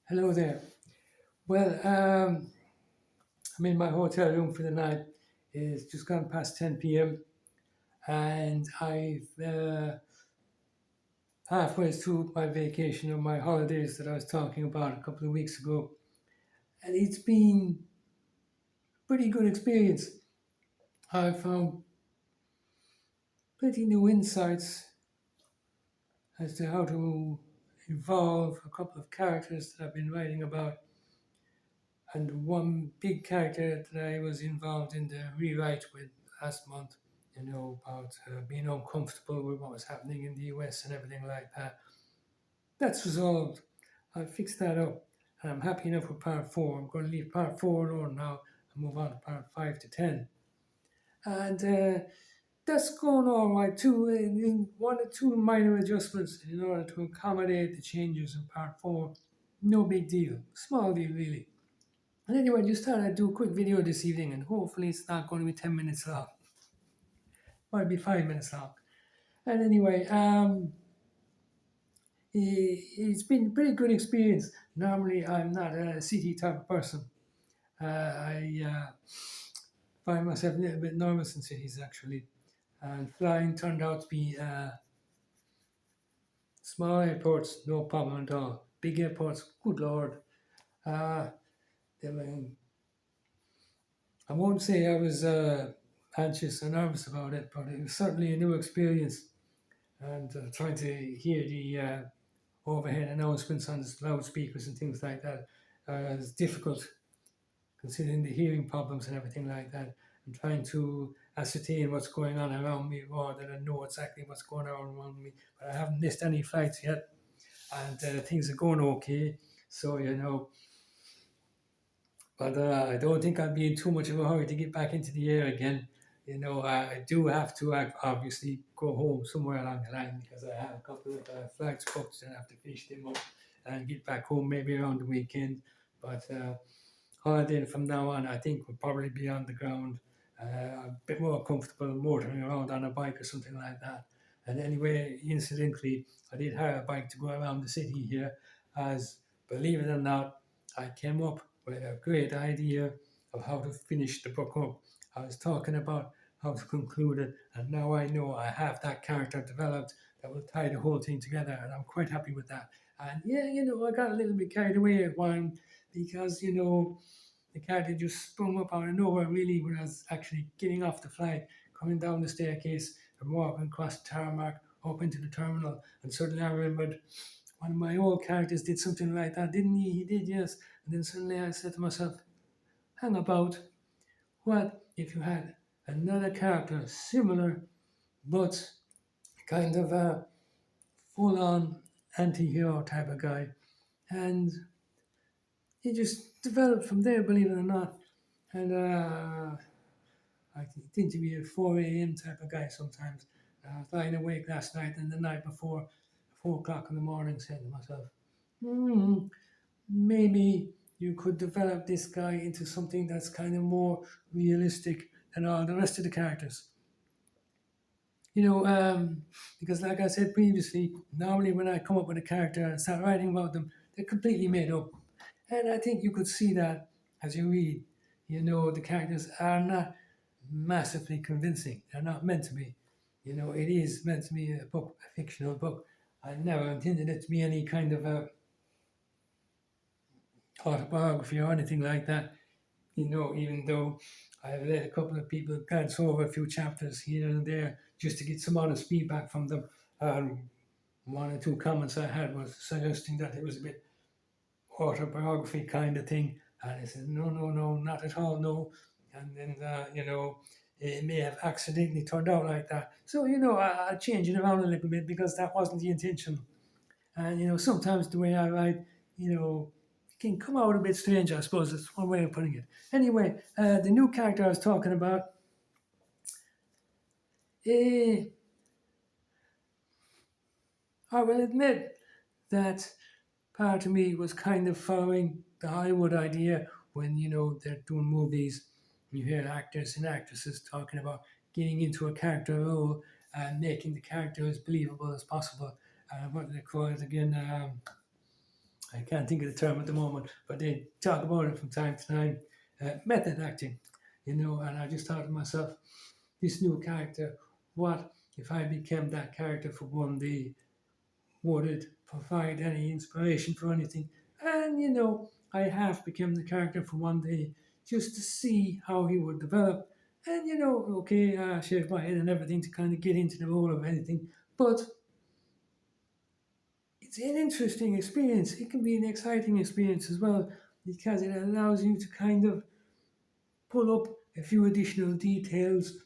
Hello there. Well, I'm in my hotel room for the night. It's just gone past 10 p.m. and I've halfway through my vacation or my holidays that I was talking about a couple of weeks ago, and it's been a pretty good experience. I've found plenty new insights as to how to evolve a couple of characters that I've been writing about, and one big character that I was involved in the rewrite with last month, about being uncomfortable with what was happening in the US and everything like that. That's resolved. I fixed that up, and I'm happy enough with part four. I'm going to leave part four alone now and move on to part 5 to 10. And that's going all right too. In one or two minor adjustments in order to accommodate the changes in part four. No big deal. Small deal, really. And anyway, just thought I'd do a quick video this evening, and hopefully it's not going to be 10 minutes long. Might be 5 minutes long. And anyway, it's been a pretty good experience. Normally, I'm not a city type of person. I find myself a little bit nervous in cities, actually. And flying turned out to be small airports, no problem at all. Big airports, good lord. Uh, I mean, I won't say I was anxious or nervous about it, but it was certainly a new experience. And trying to hear the overhead announcements on the loudspeakers and things like that is difficult, considering the hearing problems and everything like that. I'm trying to ascertain what's going on around me rather than know exactly what's going on around me. But I haven't missed any flights yet, and things are going okay. So, but I don't think I'll be in too much of a hurry to get back into the air again. I do have to obviously go home somewhere along the line because I have a couple of flights booked and I have to finish them up and get back home maybe around the weekend. But holiday from now on, I think will probably be on the ground, a bit more comfortable motoring around on a bike or something like that. And anyway, incidentally, I did hire a bike to go around the city here, as believe it or not, I came up with a great idea of how to finish the book up. I was talking about how to conclude it, and now I know I have that character developed that will tie the whole thing together, and I'm quite happy with that. And yeah, I got a little bit carried away at one because the character just sprung up out of nowhere really when I was actually getting off the flight, coming down the staircase and walking across the tarmac up into the terminal, and suddenly I remembered one of my old characters did something like that, didn't he? He did, yes. And then suddenly I said to myself, hang about, what if you had another character similar but kind of a full on anti hero type of guy? And he just developed from there, believe it or not. And I tend to be a 4 a.m. type of guy sometimes. I was lying awake last night and the night before, 4 o'clock in the morning, saying to myself, hmm, maybe you could develop this guy into something that's kind of more realistic than all the rest of the characters. You know, because like I said previously, normally when I come up with a character and start writing about them, they're completely made up. And I think you could see that as you read. The characters are not massively convincing. They're not meant to be. It is meant to be a book, a fictional book. I never intended it to be any kind of a autobiography or anything like that. Even though I've let a couple of people glance over a few chapters here and there just to get some honest feedback from them. One or two comments I had was suggesting that it was a bit autobiography kind of thing. And I said, no, no, no, not at all, no. And then, it may have accidentally turned out like that. So, I change it around a little bit because that wasn't the intention. And, sometimes the way I write, it can come out a bit strange, I suppose. That's one way of putting it. Anyway, the new character I was talking about, eh, I will admit that part of me was kind of following the Hollywood idea when, they're doing movies. You hear actors and actresses talking about getting into a character role and making the character as believable as possible. What do they call it again? I can't think of the term at the moment, but they talk about it from time to time. Method acting, and I just thought to myself, this new character, what if I became that character for one day? Would it provide any inspiration for anything? And I have become the character for one day just to see how he would develop. And okay, I shaved my head and everything to kind of get into the role of anything, but it's an interesting experience. It can be an exciting experience as well because it allows you to kind of pull up a few additional details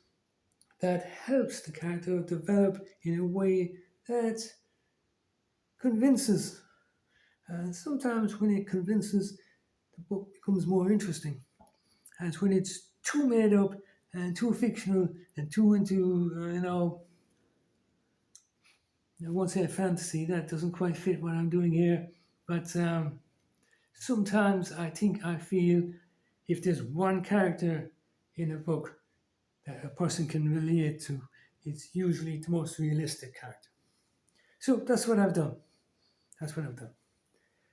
that helps the character develop in a way that convinces. And sometimes when it convinces, the book becomes more interesting. And when it's too made up and too fictional and too into, I won't say fantasy, that doesn't quite fit what I'm doing here. But sometimes I feel if there's one character in a book that a person can relate to, it's usually the most realistic character. So that's what I've done. That's what I've done.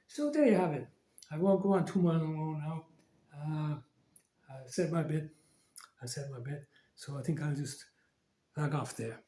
So there you have it. I won't go on too long now. Uh, I've said my bit. I said my bit. So I think I'll just log off there.